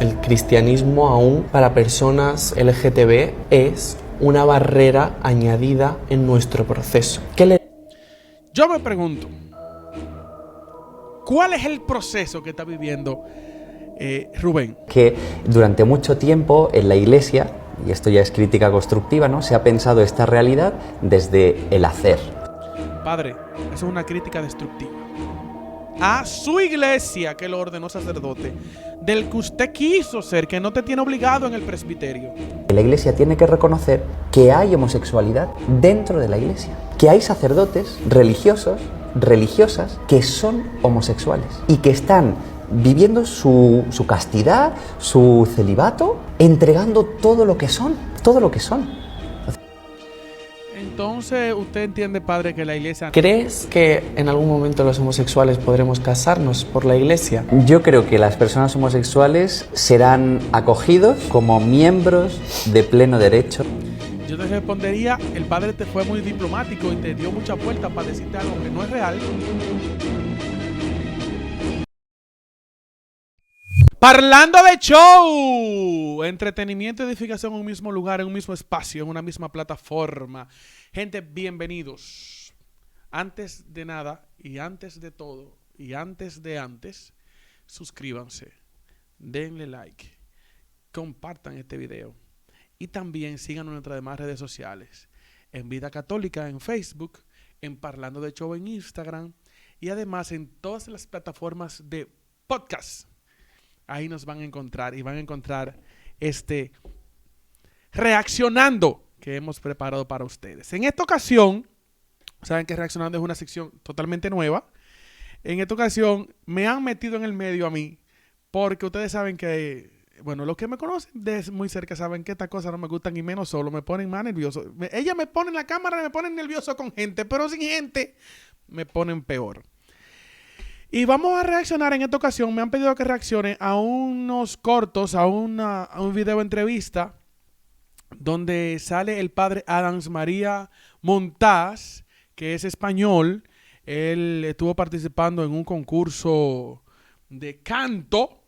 El cristianismo aún para personas LGTB es una barrera añadida en nuestro proceso. Yo me pregunto, ¿cuál es el proceso que está viviendo Rubén? Que durante mucho tiempo en la Iglesia, y esto ya es crítica constructiva, ¿no?, se ha pensado esta realidad desde el hacer. Padre, eso es una crítica destructiva a su iglesia que lo ordenó sacerdote, del que usted quiso ser, que no te tiene obligado en el presbiterio. La Iglesia tiene que reconocer que hay homosexualidad dentro de la Iglesia, que hay sacerdotes religiosos, religiosas, que son homosexuales y que están viviendo su castidad, su celibato, entregando todo lo que son. Entonces, usted entiende, padre, que la iglesia... ¿Crees que en algún momento los homosexuales podremos casarnos por la iglesia? Yo creo que las personas homosexuales serán acogidos como miembros de pleno derecho. Yo te respondería, el padre te fue muy diplomático y te dio mucha vuelta para decirte algo que no es real. Parlando de show, entretenimiento y edificación en un mismo lugar, en un mismo espacio, en una misma plataforma. Gente, bienvenidos. Antes de nada y antes de todo y antes de antes, suscríbanse, denle like, compartan este video y también síganos en nuestras demás redes sociales, en Vida Católica en Facebook, en Parlando de Show en Instagram y además en todas las plataformas de podcast. Ahí nos van a encontrar y van a encontrar Reaccionando que hemos preparado para ustedes. En esta ocasión, saben que Reaccionando es una sección totalmente nueva. En esta ocasión me han metido en el medio a mí porque ustedes saben que, bueno, los que me conocen de muy cerca saben que estas cosas no me gustan y menos solo, me ponen más nervioso. Ella me pone en la cámara, me ponen nervioso con gente, pero sin gente me ponen peor. Y vamos a reaccionar en esta ocasión. Me han pedido que reaccione a unos cortos, a un video entrevista donde sale el padre Adams María Montaz, que es español. Él estuvo participando en un concurso de canto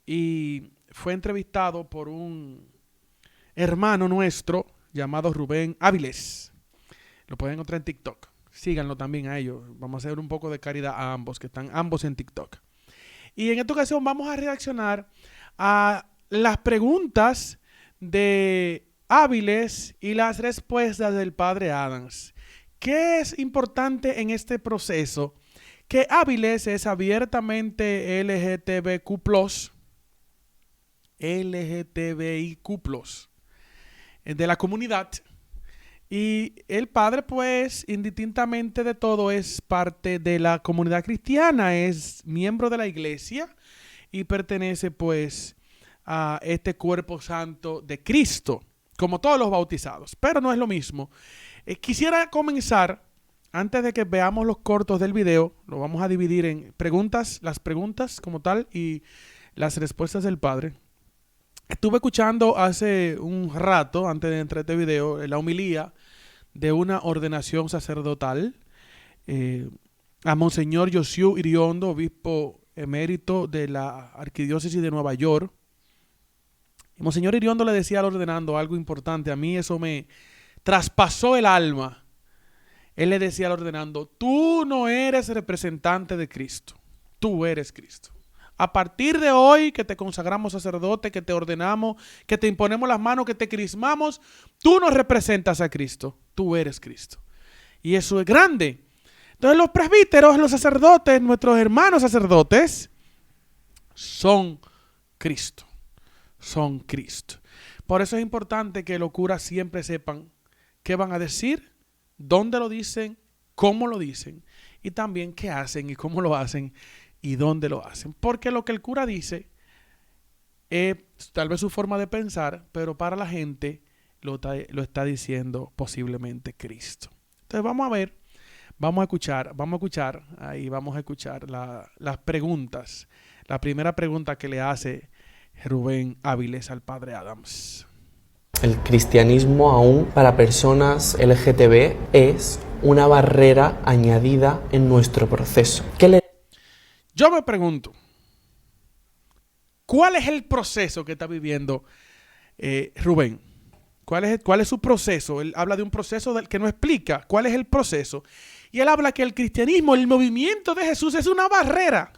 y fue entrevistado por un hermano nuestro llamado Rubén Áviles. Lo pueden encontrar en TikTok. Síganlo también a ellos. Vamos a hacer un poco de caridad a ambos, que están ambos en TikTok. Y en esta ocasión vamos a reaccionar a las preguntas de Áviles y las respuestas del padre Adams. ¿Qué es importante en este proceso? Que Áviles es abiertamente LGTBIQ+, de la comunidad. Y el padre, pues, indistintamente de todo, es parte de la comunidad cristiana, es miembro de la iglesia y pertenece, pues, a este cuerpo santo de Cristo, como todos los bautizados. Pero no es lo mismo. Quisiera comenzar, antes de que veamos los cortos del video, lo vamos a dividir en preguntas, las preguntas como tal y las respuestas del padre. Estuve escuchando hace un rato, antes de entrar a este video, la homilía de una ordenación sacerdotal a Monseñor Yoshio Iriondo, obispo emérito de la Arquidiócesis de Nueva York. Y Monseñor Iriondo le decía al ordenando algo importante. A mí eso me traspasó el alma. Él le decía al ordenando, tú no eres representante de Cristo, tú eres Cristo. A partir de hoy que te consagramos sacerdote, que te ordenamos, que te imponemos las manos, que te crismamos, tú no representas a Cristo, tú eres Cristo. Y eso es grande. Entonces los presbíteros, los sacerdotes, nuestros hermanos sacerdotes, son Cristo. Son Cristo. Por eso es importante que los curas siempre sepan qué van a decir, dónde lo dicen, cómo lo dicen y también qué hacen y cómo lo hacen y dónde lo hacen. Porque lo que el cura dice es tal vez su forma de pensar, pero para la gente lo está diciendo posiblemente Cristo. Entonces vamos a ver, vamos a escuchar las preguntas. La primera pregunta que le hace Rubén Áviles al padre Adams. El cristianismo aún para personas LGTB es una barrera añadida en nuestro proceso. Yo me pregunto, ¿Cuál es el proceso que está viviendo Rubén? ¿Cuál es su proceso? Él habla de un proceso del que no explica cuál es el proceso. Y él habla que el cristianismo, el movimiento de Jesús es una barrera.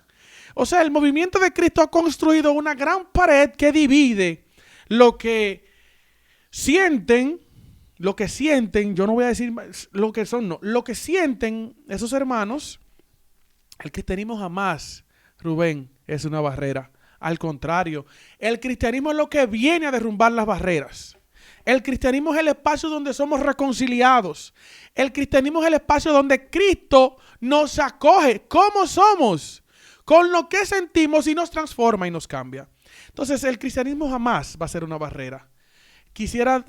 O sea, el movimiento de Cristo ha construido una gran pared que divide lo que sienten, yo no voy a decir lo que son, no, lo que sienten esos hermanos. El cristianismo jamás, Rubén, es una barrera. Al contrario, el cristianismo es lo que viene a derrumbar las barreras. El cristianismo es el espacio donde somos reconciliados. El cristianismo es el espacio donde Cristo nos acoge como somos, con lo que sentimos y nos transforma y nos cambia. Entonces, el cristianismo jamás va a ser una barrera. Quisiera,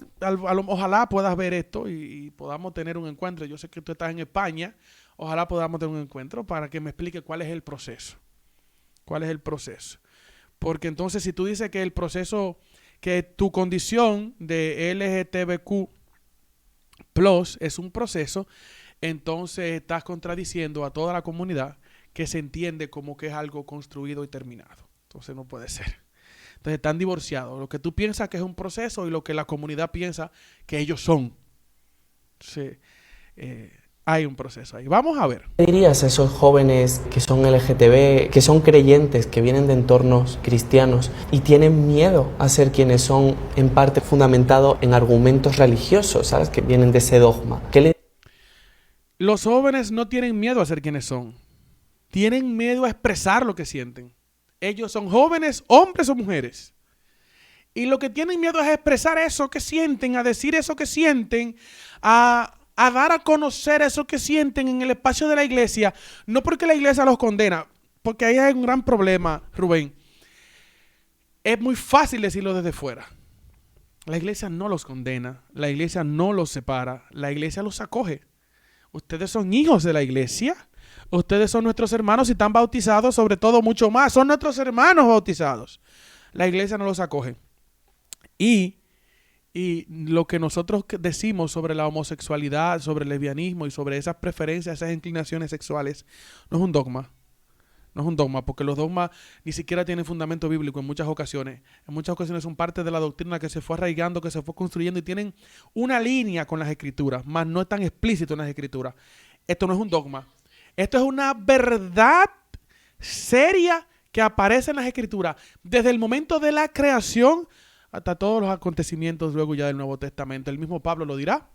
ojalá puedas ver esto y podamos tener un encuentro. Yo sé que tú estás en España. Ojalá podamos tener un encuentro para que me explique cuál es el proceso. ¿Cuál es el proceso? Porque entonces si tú dices que el proceso, que tu condición de LGTBQ+ es un proceso, entonces estás contradiciendo a toda la comunidad que se entiende como que es algo construido y terminado. Entonces no puede ser. Entonces están divorciados. Lo que tú piensas que es un proceso y lo que la comunidad piensa que ellos son. Sí, hay un proceso ahí. Vamos a ver. ¿Qué dirías a esos jóvenes que son LGTB, que son creyentes, que vienen de entornos cristianos y tienen miedo a ser quienes son, en parte fundamentado en argumentos religiosos, ¿sabes? Que vienen de ese dogma. Los jóvenes no tienen miedo a ser quienes son. Tienen miedo a expresar lo que sienten. Ellos son jóvenes, hombres o mujeres. Y lo que tienen miedo es expresar eso que sienten, a decir eso que sienten, a dar a conocer eso que sienten en el espacio de la iglesia, no porque la iglesia los condena, porque ahí hay un gran problema, Rubén. Es muy fácil decirlo desde fuera. La iglesia no los condena, la iglesia no los separa, la iglesia los acoge. Ustedes son hijos de la iglesia, ustedes son nuestros hermanos y están bautizados, sobre todo mucho más, son nuestros hermanos bautizados. La iglesia no los acoge. Y lo que nosotros decimos sobre la homosexualidad, sobre el lesbianismo y sobre esas preferencias, esas inclinaciones sexuales, no es un dogma. No es un dogma, porque los dogmas ni siquiera tienen fundamento bíblico en muchas ocasiones. En muchas ocasiones son parte de la doctrina que se fue arraigando, que se fue construyendo y tienen una línea con las escrituras, más no es tan explícito en las escrituras. Esto no es un dogma. Esto es una verdad seria que aparece en las escrituras desde el momento de la creación hasta todos los acontecimientos luego ya del Nuevo Testamento. El mismo Pablo lo dirá.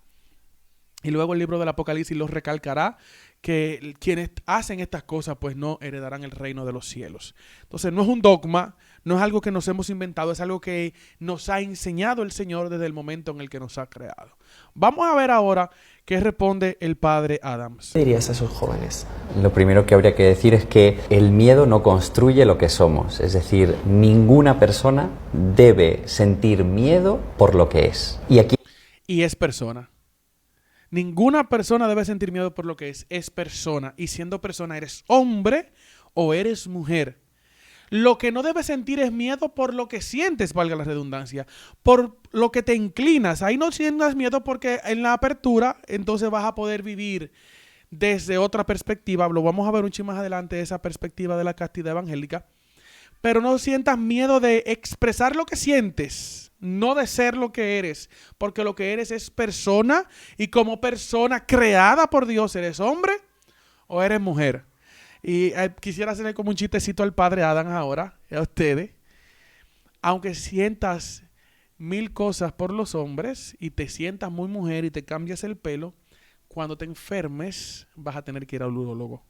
Y luego el libro del Apocalipsis los recalcará que quienes hacen estas cosas pues no heredarán el reino de los cielos. Entonces no es un dogma, no es algo que nos hemos inventado, es algo que nos ha enseñado el Señor desde el momento en el que nos ha creado. Vamos a ver ahora qué responde el padre Adams. ¿Qué dirías a esos jóvenes? Lo primero que habría que decir es que el miedo no construye lo que somos. Es decir, ninguna persona debe sentir miedo por lo que es. Y es persona. Ninguna persona debe sentir miedo por lo que es persona. Y siendo persona, eres hombre o eres mujer. Lo que no debes sentir es miedo por lo que sientes, valga la redundancia, por lo que te inclinas. Ahí no sientas miedo porque en la apertura entonces vas a poder vivir desde otra perspectiva. Lo vamos a ver un chin más adelante, esa perspectiva de la castidad evangélica. Pero no sientas miedo de expresar lo que sientes, no de ser lo que eres, porque lo que eres es persona y como persona creada por Dios, ¿eres hombre o eres mujer? Y quisiera hacerle como un chistecito al padre Adam ahora, a ustedes. Aunque sientas mil cosas por los hombres y te sientas muy mujer y te cambias el pelo, cuando te enfermes vas a tener que ir al urólogo.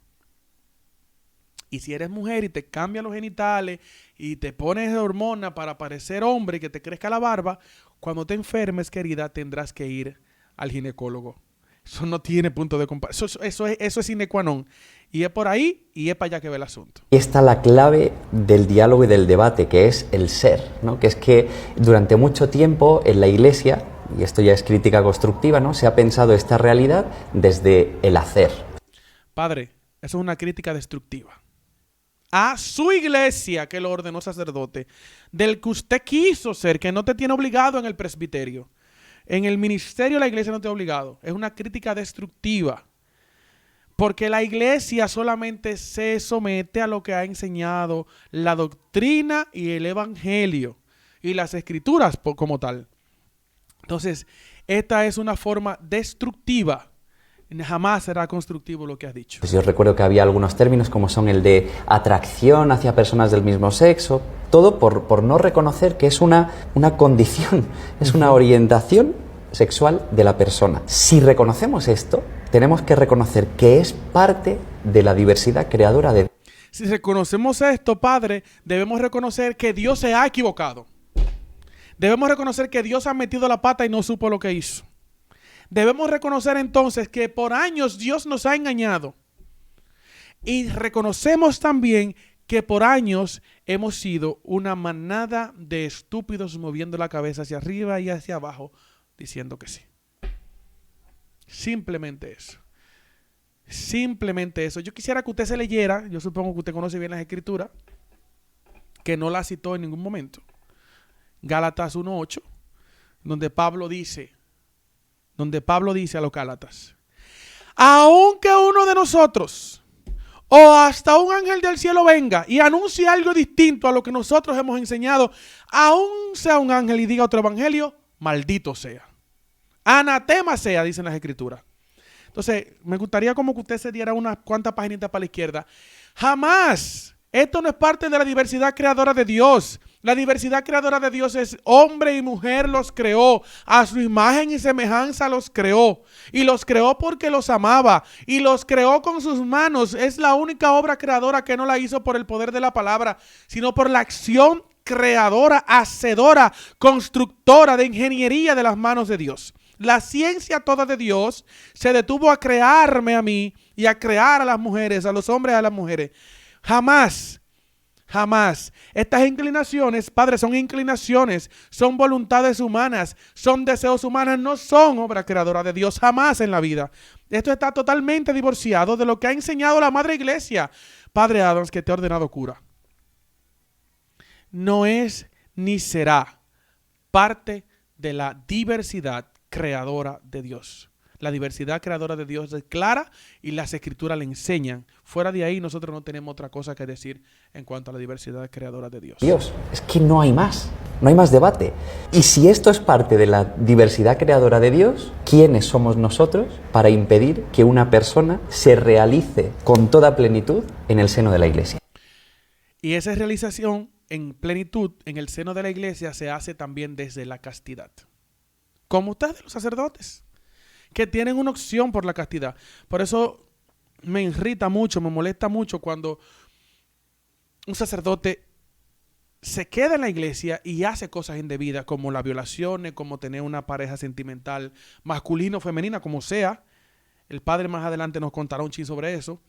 Y si eres mujer y te cambias los genitales y te pones hormona para parecer hombre y que te crezca la barba, cuando te enfermes, querida, tendrás que ir al ginecólogo. Eso no tiene punto de comparación. Eso es sine qua non. Y es por ahí y es para allá que ve el asunto. Y está la clave del diálogo y del debate, que es el ser, ¿no? Que es que durante mucho tiempo en la Iglesia, y esto ya es crítica constructiva, ¿no? Se ha pensado esta realidad desde el hacer. Padre, eso es una crítica destructiva. A su iglesia que lo ordenó sacerdote, del que usted quiso ser, que no te tiene obligado en el presbiterio. En el ministerio la iglesia no te ha obligado. Es una crítica destructiva. Porque la iglesia solamente se somete a lo que ha enseñado la doctrina y el evangelio y las escrituras como tal. Entonces, esta es una forma destructiva. Jamás será constructivo lo que has dicho. Pues yo recuerdo que había algunos términos como son el de atracción hacia personas del mismo sexo, todo por no reconocer que es una condición, es una orientación sexual de la persona. Si reconocemos esto, tenemos que reconocer que es parte de la diversidad creadora de Dios. Si reconocemos esto, Padre, debemos reconocer que Dios se ha equivocado. Debemos reconocer que Dios ha metido la pata y no supo lo que hizo. Debemos reconocer entonces que por años Dios nos ha engañado. Y reconocemos también que por años hemos sido una manada de estúpidos moviendo la cabeza hacia arriba y hacia abajo, diciendo que sí. Simplemente eso. Simplemente eso. Yo quisiera que usted se leyera, yo supongo que usted conoce bien las escrituras, que no la citó en ningún momento. Gálatas 1:8, donde Pablo dice a los Gálatas: aunque uno de nosotros o hasta un ángel del cielo venga y anuncie algo distinto a lo que nosotros hemos enseñado, aun sea un ángel y diga otro evangelio, maldito sea. Anatema sea, dicen las escrituras. Entonces, me gustaría como que usted se diera unas cuantas paginitas para la izquierda. Jamás. Esto no es parte de la diversidad creadora de Dios. La diversidad creadora de Dios es hombre y mujer los creó. A su imagen y semejanza los creó. Y los creó porque los amaba. Y los creó con sus manos. Es la única obra creadora que no la hizo por el poder de la palabra, sino por la acción creadora, hacedora, constructora de ingeniería de las manos de Dios. La ciencia toda de Dios se detuvo a crearme a mí y a crear a las mujeres, a los hombres, a las mujeres. Jamás. Estas inclinaciones, Padre, son inclinaciones, son voluntades humanas, son deseos humanos, no son obra creadora de Dios, jamás en la vida. Esto está totalmente divorciado de lo que ha enseñado la Madre Iglesia. Padre Adams, que te ha ordenado cura. No es ni será parte de la diversidad creadora de Dios. La diversidad creadora de Dios es clara y las escrituras le enseñan. Fuera de ahí nosotros no tenemos otra cosa que decir en cuanto a la diversidad creadora de Dios. Es que no hay más debate. Y si esto es parte de la diversidad creadora de Dios, ¿quiénes somos nosotros para impedir que una persona se realice con toda plenitud en el seno de la Iglesia? Y esa realización en plenitud en el seno de la Iglesia se hace también desde la castidad. Como ustedes, los sacerdotes, que tienen una opción por la castidad. Por eso me irrita mucho, me molesta mucho cuando un sacerdote se queda en la iglesia y hace cosas indebidas, como las violaciones, como tener una pareja sentimental masculina o femenina, como sea. El padre más adelante nos contará un chin sobre eso.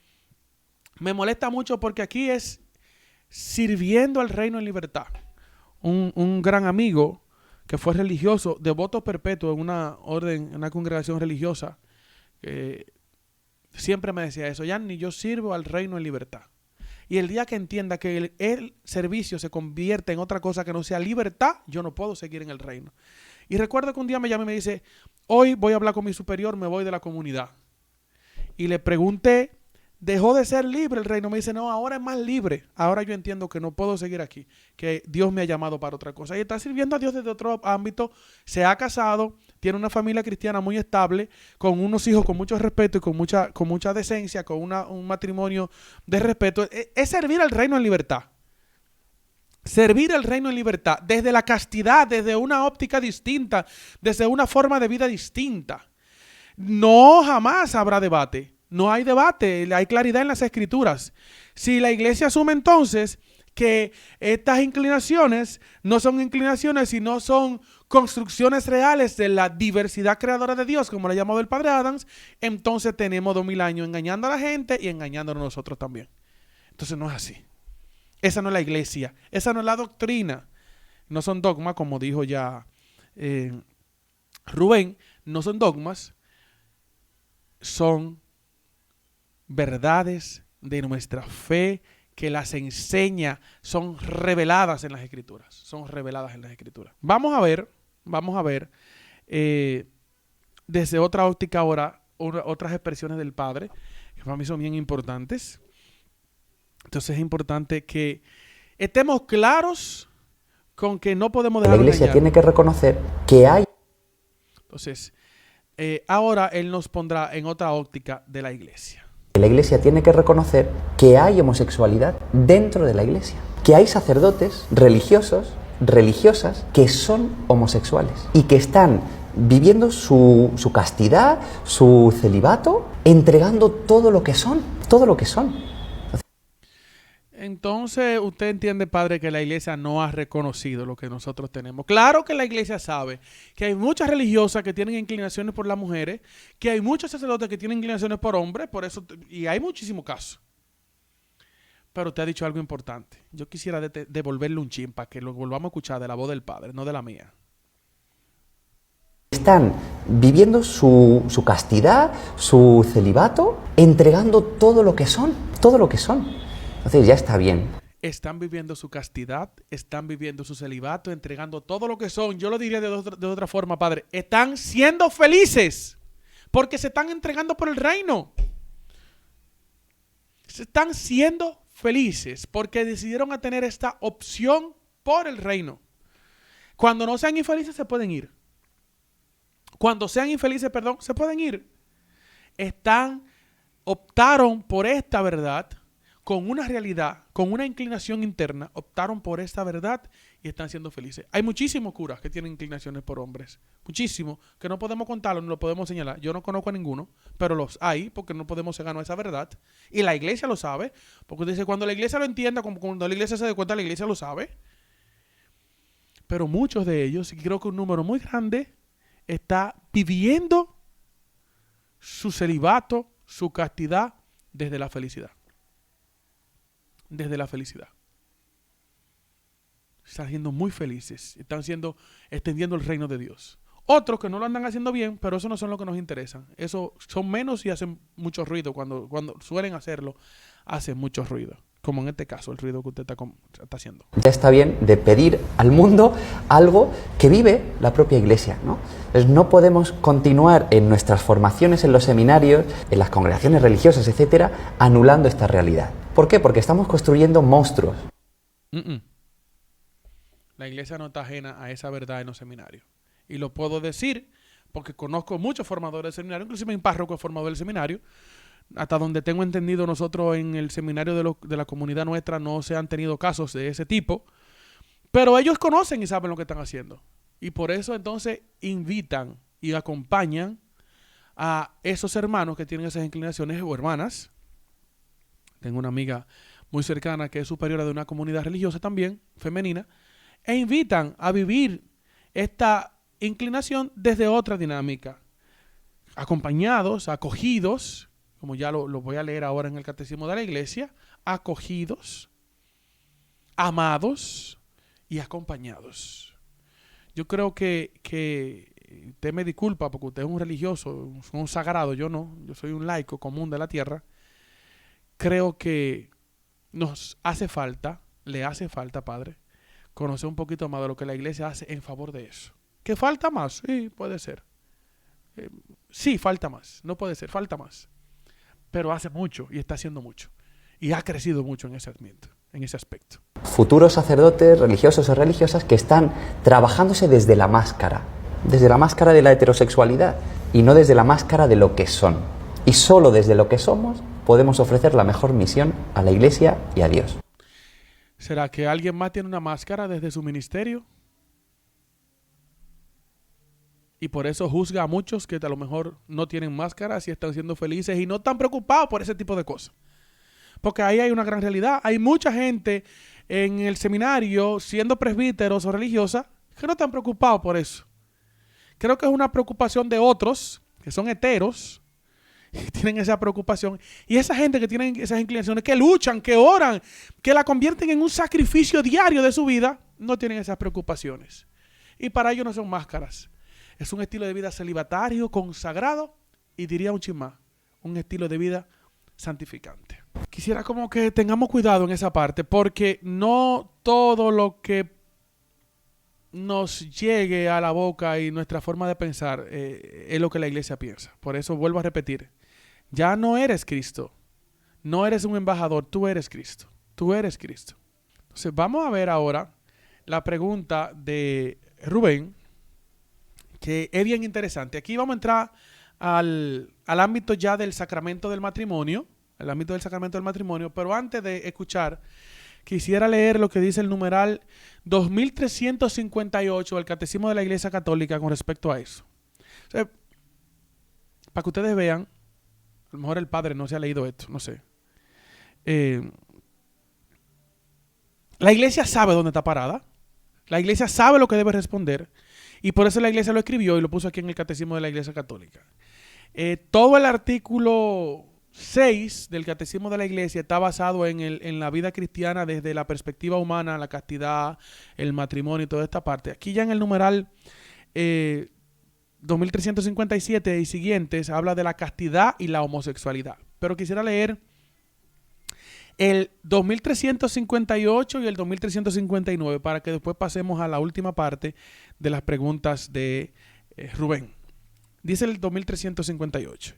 Me molesta mucho porque aquí es sirviendo al reino en libertad. Un gran amigo que fue religioso, devoto perpetuo en una orden, en una congregación religiosa, siempre me decía eso: Yanni, yo sirvo al reino en libertad. Y el día que entienda que el servicio se convierte en otra cosa que no sea libertad, yo no puedo seguir en el reino. Y recuerdo que un día me llama y me dice: hoy voy a hablar con mi superior, me voy de la comunidad. Y le pregunté: ¿dejó de ser libre el reino? Me dice: no, ahora es más libre. Ahora yo entiendo que no puedo seguir aquí, que Dios me ha llamado para otra cosa. Y está sirviendo a Dios desde otro ámbito, se ha casado, tiene una familia cristiana muy estable, con unos hijos con mucho respeto y con mucha decencia, con un matrimonio de respeto. Es servir al reino en libertad. Servir al reino en libertad, desde la castidad, desde una óptica distinta, desde una forma de vida distinta. No, jamás habrá debate. No hay debate, hay claridad en las escrituras. Si la iglesia asume entonces que estas inclinaciones no son inclinaciones, sino son construcciones reales de la diversidad creadora de Dios, como le ha llamado el padre Adams, entonces tenemos 2000 años engañando a la gente y engañándonos nosotros también. Entonces no es así. Esa no es la iglesia, esa no es la doctrina. No son dogmas, como dijo ya Rubén, no son dogmas, son verdades de nuestra fe que las enseña, son reveladas en las escrituras. Son reveladas en las escrituras. Vamos a ver desde otra óptica ahora, otras expresiones del Padre. para mí son bien importantes. Entonces es importante que estemos claros con que no podemos La dejar de Iglesia engañar. tiene que reconocer que hay Entonces, ahora Él nos pondrá en otra óptica de la Iglesia. La Iglesia tiene que reconocer que hay homosexualidad dentro de la Iglesia, que hay sacerdotes religiosos, religiosas, que son homosexuales y que están viviendo su castidad, su celibato, entregando todo lo que son, todo lo que son. Entonces, usted entiende, padre, que la iglesia no ha reconocido lo que nosotros tenemos. Claro que la iglesia sabe que hay muchas religiosas que tienen inclinaciones por las mujeres, que hay muchos sacerdotes que tienen inclinaciones por hombres, por eso, y hay muchísimos casos. Pero usted ha dicho algo importante. Yo quisiera devolverle un chin para que lo volvamos a escuchar de la voz del padre, no de la mía. Están viviendo su castidad, su celibato, entregando todo lo que son, todo lo que son. Entonces ya está bien. Están viviendo su castidad, están viviendo su celibato, entregando todo lo que son. Yo lo diría de otra forma, padre. Están siendo felices porque se están entregando por el reino. Se están siendo felices porque decidieron a tener esta opción por el reino. Cuando no sean infelices se pueden ir. Cuando sean infelices, perdón, se pueden ir. Optaron por esta verdad, con una realidad, con una inclinación interna, optaron por esta verdad y están siendo felices. Hay muchísimos curas que tienen inclinaciones por hombres. Muchísimos, que no podemos contarlos, no lo podemos señalar. Yo no conozco a ninguno, pero los hay porque no podemos cegarnos a esa verdad. Y la iglesia lo sabe, porque dice, cuando la iglesia lo entienda, cuando la iglesia se dé cuenta, la iglesia lo sabe. Pero muchos de ellos, y creo que un número muy grande, está viviendo su celibato, su castidad desde la felicidad. Desde la felicidad. Están siendo muy felices. Están extendiendo el reino de Dios. Otros que no lo andan haciendo bien, pero eso no son los que nos interesan. Eso son menos y hacen mucho ruido. Cuando suelen hacerlo, hacen mucho ruido. Como en este caso, el ruido que usted está haciendo. Ya está bien de pedir al mundo algo que vive la propia Iglesia, ¿no? Entonces no podemos continuar en nuestras formaciones en los seminarios, en las congregaciones religiosas, etcétera, anulando esta realidad. ¿Por qué? Porque estamos construyendo monstruos. La iglesia no está ajena a esa verdad en los seminarios. Y lo puedo decir porque conozco muchos formadores de seminario, inclusive mi párroco es formador del seminario. Hasta donde tengo entendido, nosotros en el seminario de la comunidad nuestra no se han tenido casos de ese tipo. Pero ellos conocen y saben lo que están haciendo. Y por eso entonces invitan y acompañan a esos hermanos que tienen esas inclinaciones o hermanas. Tengo una amiga muy cercana que es superiora de una comunidad religiosa también, femenina, e invitan a vivir esta inclinación desde otra dinámica. Acompañados, acogidos, como ya lo voy a leer ahora en el Catecismo de la Iglesia, acogidos, amados y acompañados. Yo creo que usted me disculpa porque usted es un religioso, un sagrado, yo no, yo soy un laico común de la tierra. Creo que nos hace falta, le hace falta, Padre, conocer un poquito más de lo que la Iglesia hace en favor de eso. ¿Que falta más? Sí, puede ser. Sí, falta más. No puede ser, falta más. Pero hace mucho y está haciendo mucho. Y ha crecido mucho en ese aspecto. Futuros sacerdotes, religiosos o religiosas que están trabajándose desde la máscara de la heterosexualidad y no desde la máscara de lo que son. Y solo desde lo que somos podemos ofrecer la mejor misión a la Iglesia y a Dios. ¿Será que alguien más tiene una máscara desde su ministerio? Y por eso juzga a muchos que a lo mejor no tienen máscaras y están siendo felices y no están preocupados por ese tipo de cosas. Porque ahí hay una gran realidad. Hay mucha gente en el seminario, siendo presbíteros o religiosas, que no están preocupados por eso. Creo que es una preocupación de otros, que son heteros, que tienen esa preocupación. Y esa gente que tienen esas inclinaciones, que luchan, que oran, que la convierten en un sacrificio diario de su vida, no tienen esas preocupaciones. Y para ellos no son máscaras. Es un estilo de vida celibatario, consagrado y diría un chin más, un estilo de vida santificante. Quisiera como que tengamos cuidado en esa parte porque no todo lo que nos llegue a la boca y nuestra forma de pensar es lo que la iglesia piensa. Por eso vuelvo a repetir, ya no eres Cristo, No eres un embajador, tú eres Cristo. Tú eres Cristo. Entonces vamos a ver ahora la pregunta de Rubén, que es bien interesante. Aquí vamos a entrar al ámbito ya del sacramento del matrimonio, pero antes de escuchar, quisiera leer lo que dice el numeral 2358 del Catecismo de la Iglesia Católica con respecto a eso. O sea, para que ustedes vean, a lo mejor el padre no se ha leído esto, no sé. La Iglesia sabe dónde está parada. La Iglesia sabe lo que debe responder. Y por eso la Iglesia lo escribió y lo puso aquí en el Catecismo de la Iglesia Católica. Todo el artículo 6 del Catecismo de la Iglesia está basado en la vida cristiana desde la perspectiva humana, la castidad, el matrimonio y toda esta parte. Aquí ya en el numeral 2357 y siguientes habla de la castidad y la homosexualidad. Pero quisiera leer el 2358 y el 2359 para que después pasemos a la última parte de las preguntas de Rubén. Dice el 2358.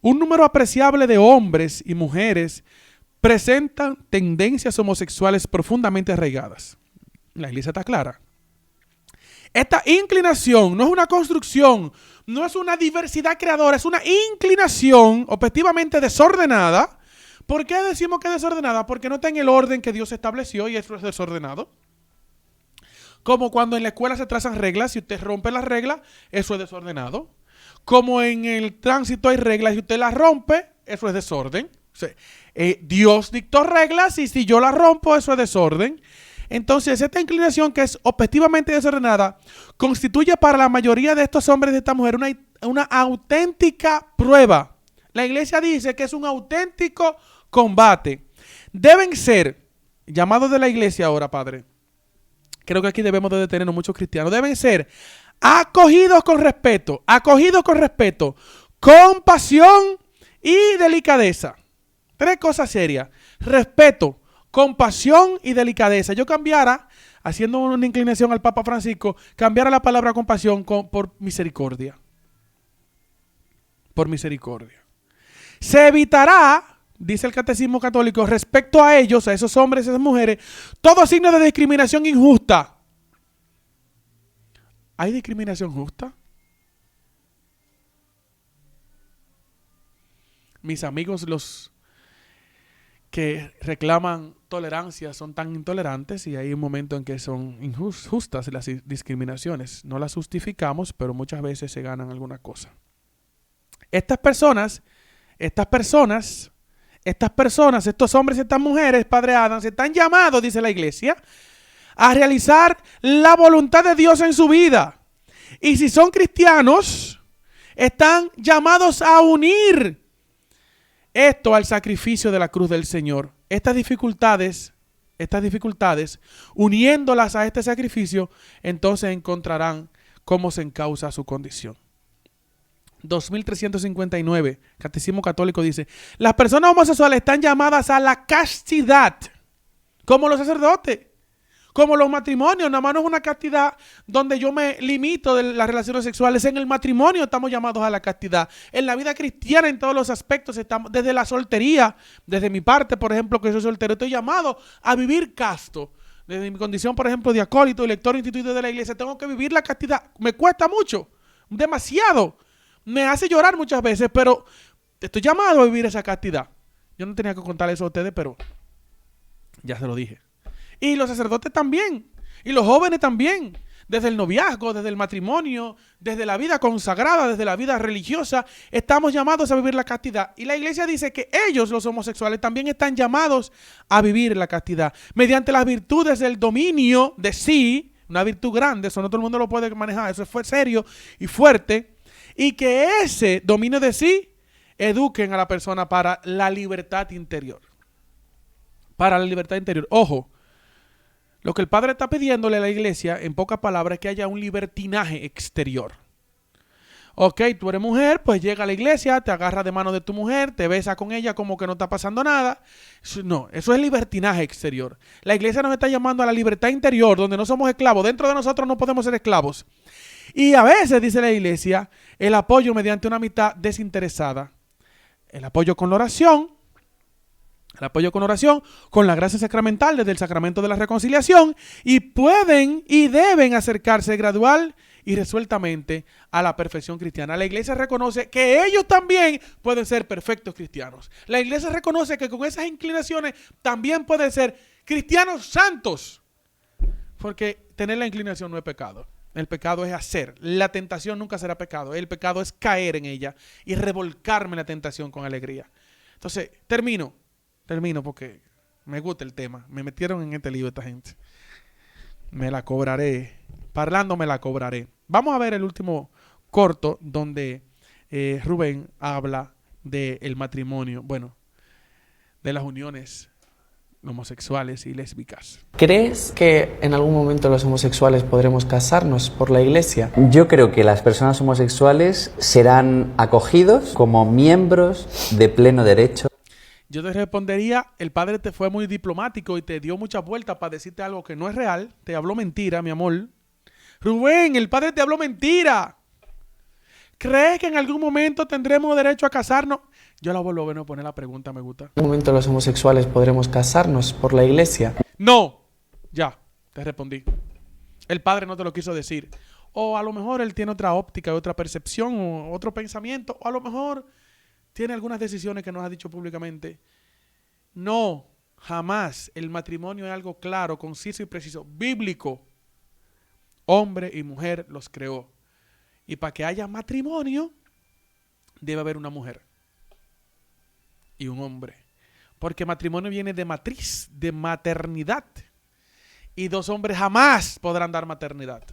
Un número apreciable de hombres y mujeres presentan tendencias homosexuales profundamente arraigadas. La Iglesia está clara. Esta inclinación no es una construcción, no es una diversidad creadora, es una inclinación objetivamente desordenada. ¿Por qué decimos que es desordenada? Porque no está en el orden que Dios estableció y eso es desordenado. Como cuando en la escuela se trazan reglas, si usted rompe las reglas, eso es desordenado. Como en el tránsito hay reglas y usted las rompe, eso es desorden. O sea, Dios dictó reglas y si yo las rompo, eso es desorden. Entonces, esta inclinación que es objetivamente desordenada constituye para la mayoría de estos hombres y de estas mujeres una auténtica prueba. La Iglesia dice que es un auténtico combate. Deben ser, llamados de la Iglesia ahora, Padre, creo que aquí debemos de detenernos muchos cristianos, deben ser acogidos con respeto, compasión y delicadeza. Tres cosas serias: respeto, compasión y delicadeza. Yo cambiara, haciendo una inclinación al Papa Francisco, cambiara la palabra compasión por misericordia. Por misericordia. Se evitará, dice el Catecismo Católico, respecto a ellos, a esos hombres y esas mujeres, todo signo de discriminación injusta. ¿Hay discriminación justa? Mis amigos, los que reclaman tolerancia, son tan intolerantes y hay un momento en que son injustas las discriminaciones. No las justificamos, pero muchas veces se ganan alguna cosa. Estas personas, estos hombres y estas mujeres, Padre Adams, están llamados, dice la Iglesia, a realizar la voluntad de Dios en su vida. Y si son cristianos, están llamados a unir esto al sacrificio de la cruz del Señor. Estas dificultades, uniéndolas a este sacrificio, entonces encontrarán cómo se encausa su condición. 2359, Catecismo Católico dice: las personas homosexuales están llamadas a la castidad, como los sacerdotes, como los matrimonios. Nada más no es una castidad donde yo me limito de las relaciones sexuales. En el matrimonio estamos llamados a la castidad. En la vida cristiana, en todos los aspectos, estamos, desde la soltería, desde mi parte, por ejemplo, que soy soltero, estoy llamado a vivir casto. Desde mi condición, por ejemplo, de acólito y lector instituido de la Iglesia, tengo que vivir la castidad. Me cuesta mucho, demasiado. Me hace llorar muchas veces, pero estoy llamado a vivir esa castidad. Yo no tenía que contar eso a ustedes, pero ya se lo dije. Y los sacerdotes también, y los jóvenes también, desde el noviazgo, desde el matrimonio, desde la vida consagrada, desde la vida religiosa, estamos llamados a vivir la castidad. Y la Iglesia dice que ellos, los homosexuales, también están llamados a vivir la castidad, mediante las virtudes del dominio de sí, una virtud grande, eso no todo el mundo lo puede manejar, eso fue serio y fuerte, y que ese dominio de sí eduquen a la persona para la libertad interior. Para la libertad interior. Ojo, lo que el Padre está pidiéndole a la Iglesia, en pocas palabras, es que haya un libertinaje exterior. Ok, tú eres mujer, pues llega a la iglesia, te agarra de mano de tu mujer, te besa con ella como que no está pasando nada. No, eso es libertinaje exterior. La Iglesia nos está llamando a la libertad interior, donde no somos esclavos. Dentro de nosotros no podemos ser esclavos. Y a veces, dice la Iglesia, el apoyo mediante una amistad desinteresada. El apoyo con la oración, El apoyo con oración, con la gracia sacramental desde el sacramento de la reconciliación, y pueden y deben acercarse gradual y resueltamente a la perfección cristiana. La iglesia reconoce que ellos también pueden ser perfectos cristianos. La iglesia reconoce que con esas inclinaciones también pueden ser cristianos santos. Porque tener la inclinación no es pecado. El pecado es hacer. La tentación nunca será pecado. El pecado es caer en ella y revolcarme en la tentación con alegría. Entonces, termino porque me gusta el tema. Me metieron en este lío esta gente. Me la cobraré. Parlando me la cobraré. Vamos a ver el último corto donde Rubén habla del matrimonio, bueno, de las uniones homosexuales y lésbicas. ¿Crees que en algún momento los homosexuales podremos casarnos por la iglesia? Yo creo que las personas homosexuales serán acogidos como miembros de pleno derecho. Yo te respondería, el padre te fue muy diplomático y te dio muchas vueltas para decirte algo que no es real. Te habló mentira, mi amor. Rubén, el padre te habló mentira. ¿Crees que en algún momento tendremos derecho a casarnos? Yo la vuelvo a ver, no poner la pregunta, me gusta. ¿En algún momento los homosexuales podremos casarnos por la iglesia? No, ya, te respondí. El padre no te lo quiso decir. O a lo mejor él tiene otra óptica, otra percepción, o otro pensamiento. O a lo mejor tiene algunas decisiones que nos ha dicho públicamente. No, jamás. El matrimonio es algo claro, conciso y preciso, bíblico. Hombre y mujer los creó. Y para que haya matrimonio, debe haber una mujer y un hombre. Porque matrimonio viene de matriz, de maternidad. Y dos hombres jamás podrán dar maternidad.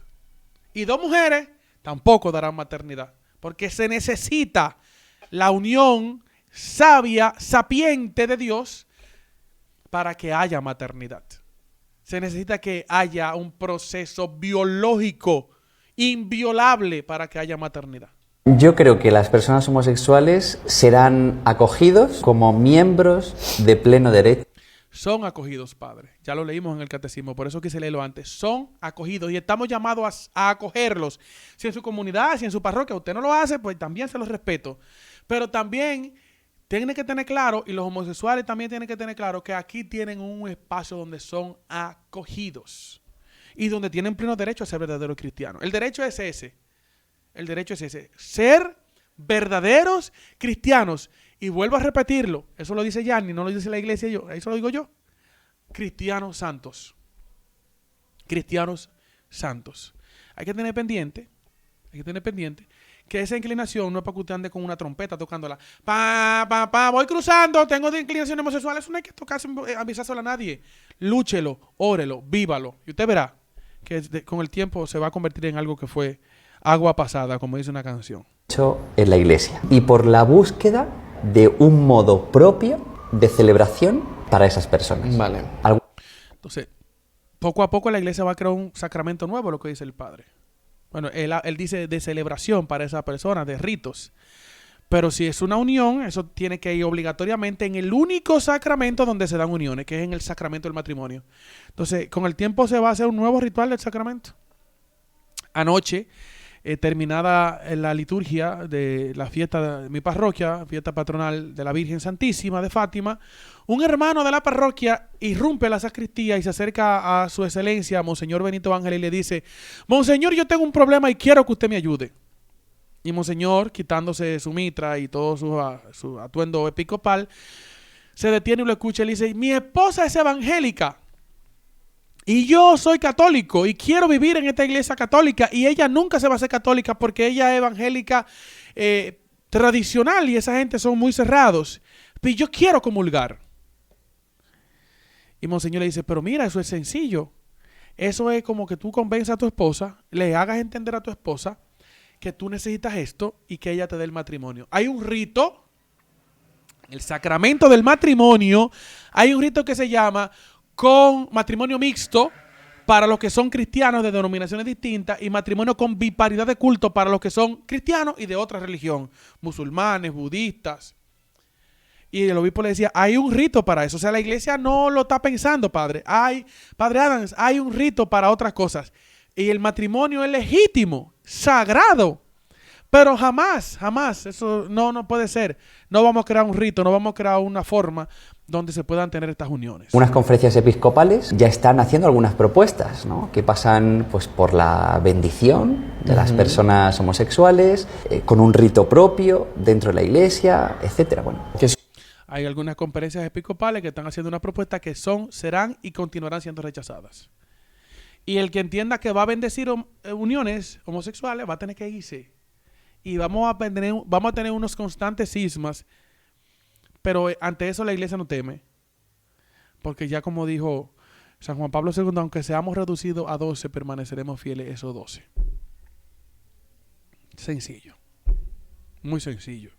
Y dos mujeres tampoco darán maternidad. Porque se necesita la unión sabia, sapiente de Dios para que haya maternidad. Se necesita que haya un proceso biológico inviolable para que haya maternidad. Yo creo que las personas homosexuales serán acogidos como miembros de pleno derecho. Son acogidos, padre. Ya lo leímos en el catecismo, por eso quise leerlo antes. Son acogidos y estamos llamados a acogerlos. Si en su comunidad, si en su parroquia usted no lo hace, pues también se los respeto. Pero también tienen que tener claro, y los homosexuales también tienen que tener claro, que aquí tienen un espacio donde son acogidos y donde tienen pleno derecho a ser verdaderos cristianos. El derecho es ese. El derecho es ese. Ser verdaderos cristianos. Y vuelvo a repetirlo. Eso lo dice Yanni, no lo dice la iglesia yo. Eso lo digo yo. Cristianos santos. Cristianos santos. Hay que tener pendiente. Que esa inclinación no es para que usted ande con una trompeta tocándola. Voy cruzando, tengo de inclinación homosexual. Eso no hay que tocarse, avisárselo a nadie. Lúchelo, órelo, vívalo. Y usted verá que con el tiempo se va a convertir en algo que fue agua pasada, como dice una canción. En la iglesia. Y por la búsqueda de un modo propio de celebración para esas personas. Vale. Entonces, poco a poco la iglesia va a crear un sacramento nuevo, lo que dice el padre. Bueno, él dice de celebración para esa persona, de ritos. Pero si es una unión, eso tiene que ir obligatoriamente en el único sacramento donde se dan uniones, que es en el sacramento del matrimonio. Entonces, con el tiempo se va a hacer un nuevo ritual del sacramento. Anoche, terminada la liturgia de la fiesta de mi parroquia, fiesta patronal de la Virgen Santísima de Fátima, un hermano de la parroquia irrumpe la sacristía y se acerca a su excelencia, Monseñor Benito Ángel, y le dice: Monseñor, yo tengo un problema y quiero que usted me ayude. Y Monseñor, quitándose su mitra y todo su atuendo episcopal, se detiene y lo escucha y le dice: mi esposa es evangélica y yo soy católico y quiero vivir en esta iglesia católica, y ella nunca se va a hacer católica porque ella es evangélica tradicional y esa gente son muy cerrados. Y yo quiero comulgar. Y Monseñor le dice: pero mira, eso es sencillo. Eso es como que tú convenzas a tu esposa, le hagas entender a tu esposa que tú necesitas esto y que ella te dé el matrimonio. Hay un rito, el sacramento del matrimonio, hay un rito que se llama con matrimonio mixto para los que son cristianos de denominaciones distintas y matrimonio con biparidad de culto para los que son cristianos y de otra religión, musulmanes, budistas. Y el obispo le decía: hay un rito para eso. O sea, la iglesia no lo está pensando, padre. Padre Adams, hay un rito para otras cosas. Y el matrimonio es legítimo, sagrado. Pero jamás, eso no puede ser. No vamos a crear un rito, no vamos a crear una forma donde se puedan tener estas uniones. Unas conferencias episcopales ya están haciendo algunas propuestas, ¿no? Que pasan pues por la bendición de las personas homosexuales, con un rito propio dentro de la iglesia, etcétera. Bueno, Hay algunas conferencias episcopales que están haciendo una propuesta que serán y continuarán siendo rechazadas. Y el que entienda que va a bendecir uniones homosexuales va a tener que irse. Y vamos a tener unos constantes cismas. Pero ante eso la iglesia no teme. Porque ya como dijo San Juan Pablo II, aunque seamos reducidos a 12, permaneceremos fieles a esos 12. Sencillo. Muy sencillo.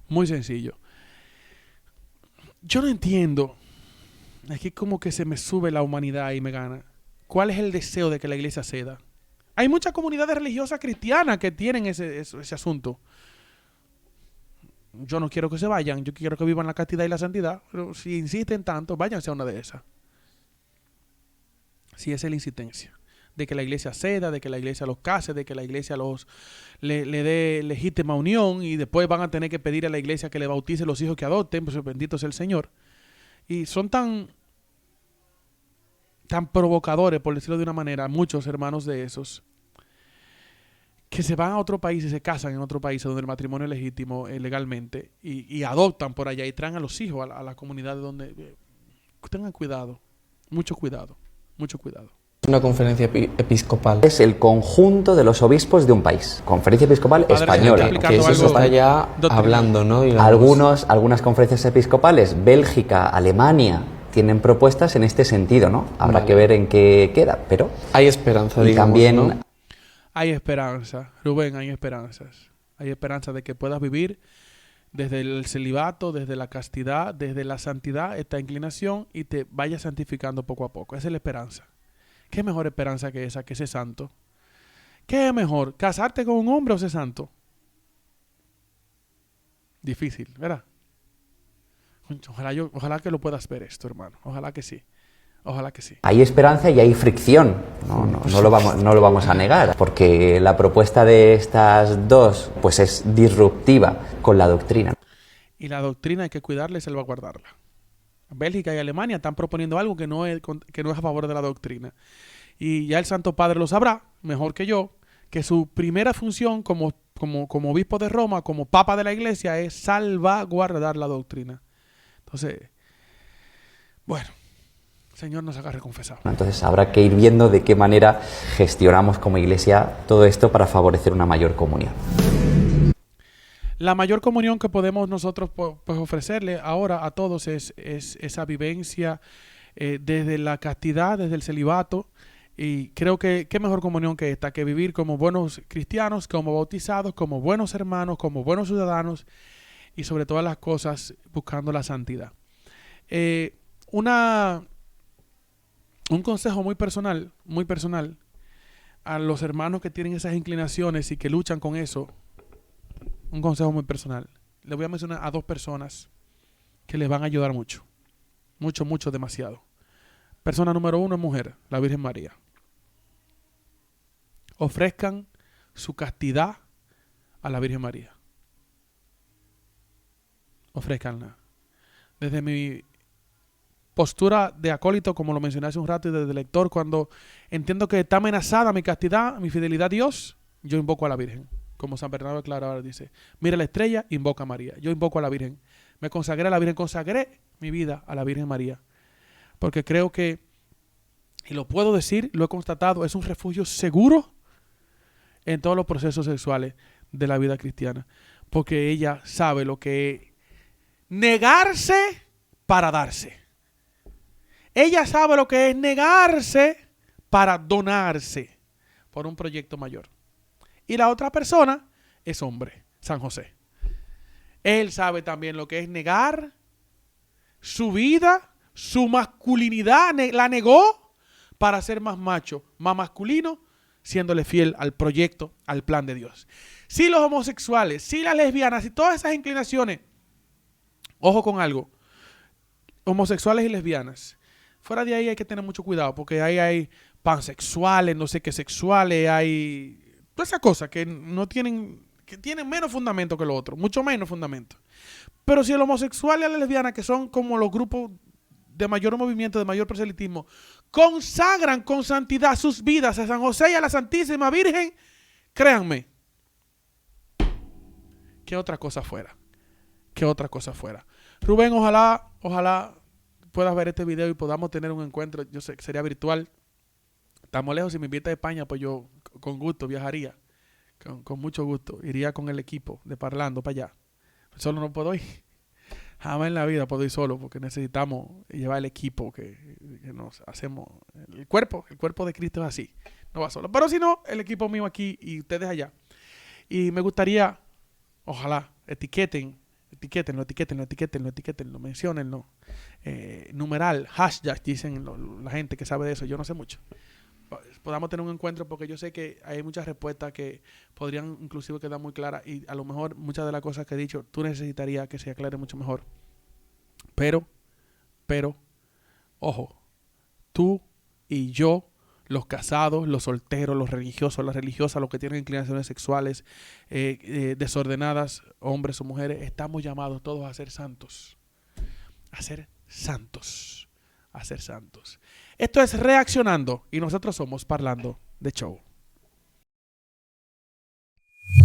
Muy sencillo. Yo no entiendo. Aquí como que se me sube la humanidad y me gana. ¿Cuál es el deseo de que la iglesia ceda? Hay muchas comunidades religiosas cristianas que tienen ese asunto. Yo no quiero que se vayan, yo quiero que vivan la castidad y la santidad, pero si insisten tanto, váyanse a una de esas. Si esa es la insistencia, de que la iglesia ceda, de que la iglesia los case, de que la iglesia le dé legítima unión y después van a tener que pedir a la iglesia que le bautice los hijos que adopten, pues bendito sea el Señor. Y son tan provocadores, por decirlo de una manera, muchos hermanos de esos, que se van a otro país y se casan en otro país donde el matrimonio es legítimo legalmente y adoptan por allá y traen a los hijos a la comunidad donde... tengan cuidado, mucho cuidado, mucho cuidado. Una conferencia episcopal. es el conjunto de los obispos de un país. Conferencia Episcopal Padre, Española. está Que eso se está ya doctrina. hablando, ¿no? Digamos. Algunas conferencias episcopales, Bélgica, Alemania, tienen propuestas en este sentido, ¿no? Habrá que ver en qué queda, pero... Hay esperanza, Y digamos, también... ¿no? Hay esperanza, Rubén, hay esperanzas. Hay esperanza de que puedas vivir desde el celibato, desde la castidad, desde la santidad, esta inclinación y te vayas santificando poco a poco. Esa es la esperanza. ¿Qué mejor esperanza que esa, que ser santo? ¿Qué es mejor, casarte con un hombre o ser santo? Difícil, ¿verdad? Ojalá que lo puedas ver esto, hermano. Ojalá que sí. Ojalá que sí. Hay esperanza y hay fricción, no lo vamos a negar, porque la propuesta de estas dos pues es disruptiva con la doctrina. Y la doctrina hay que cuidarla y salvaguardarla. Bélgica y Alemania están proponiendo algo que no es a favor de la doctrina. Y ya el Santo Padre lo sabrá, mejor que yo, que su primera función como obispo de Roma, como papa de la iglesia, es salvaguardar la doctrina. Entonces, bueno, Señor nos haga reconfesado. Entonces habrá que ir viendo de qué manera gestionamos como iglesia todo esto para favorecer una mayor comunión. La mayor comunión que podemos nosotros pues, ofrecerle ahora a todos es esa vivencia desde la castidad, desde el celibato. Y creo que qué mejor comunión que esta, que vivir como buenos cristianos, como bautizados, como buenos hermanos, como buenos ciudadanos y sobre todas las cosas buscando la santidad. Un consejo muy personal a los hermanos que tienen esas inclinaciones y que luchan con eso. Un consejo muy personal. Le voy a mencionar a dos personas que les van a ayudar mucho. Mucho, demasiado. Persona número 1 es mujer, la Virgen María. Ofrezcan su castidad a la Virgen María. Ofrezcanla. Desde mi postura de acólito, como lo mencioné hace un rato, y desde lector, cuando entiendo que está amenazada mi castidad, mi fidelidad a Dios, yo invoco a la Virgen. Como San Bernardo de Claraval dice, mira la estrella, invoca a María. Yo invoco a la Virgen. Me consagré a la Virgen, consagré mi vida a la Virgen María. Porque creo que, y lo puedo decir, lo he constatado, es un refugio seguro en todos los procesos sexuales de la vida cristiana. Porque ella sabe lo que es negarse para darse. Ella sabe lo que es negarse para donarse por un proyecto mayor. Y la otra persona es hombre, San José. Él sabe también lo que es negar su vida, su masculinidad, la negó para ser más macho, más masculino, siéndole fiel al proyecto, al plan de Dios. Si los homosexuales, si las lesbianas, si todas esas inclinaciones, ojo con algo, homosexuales y lesbianas, fuera de ahí hay que tener mucho cuidado, porque ahí hay pansexuales, no sé qué sexuales, hay todas esas cosas que no tienen, que tienen menos fundamento que lo otro, mucho menos fundamento. Pero si el homosexual y la lesbiana, que son como los grupos de mayor movimiento, de mayor proselitismo, consagran con santidad sus vidas a San José y a la Santísima Virgen, créanme, que otra cosa fuera. Que otra cosa fuera. Rubén, ojalá puedas ver este video y podamos tener un encuentro. Yo sé que sería virtual. Estamos lejos. Si me invita a España, pues yo con gusto viajaría. Con mucho gusto. Iría con el equipo de Parlando para allá. Solo no puedo ir. Jamás en la vida puedo ir solo porque necesitamos llevar el equipo que nos hacemos. El cuerpo de Cristo es así. No va solo. Pero si no, el equipo mío aquí y ustedes allá. Y me gustaría, ojalá, etiquétenlo, menciónenlo. Numeral, hashtag, dicen la gente que sabe de eso. Yo no sé mucho. Podamos tener un encuentro porque yo sé que hay muchas respuestas que podrían inclusive quedar muy claras y a lo mejor muchas de las cosas que he dicho tú necesitarías que se aclare mucho mejor. Pero, ojo, tú y yo, los casados, los solteros, los religiosos, las religiosas, los que tienen inclinaciones sexuales desordenadas, hombres o mujeres, estamos llamados todos a ser santos. A ser santos. A ser santos. Esto es Reaccionando y nosotros somos Parlando de Show.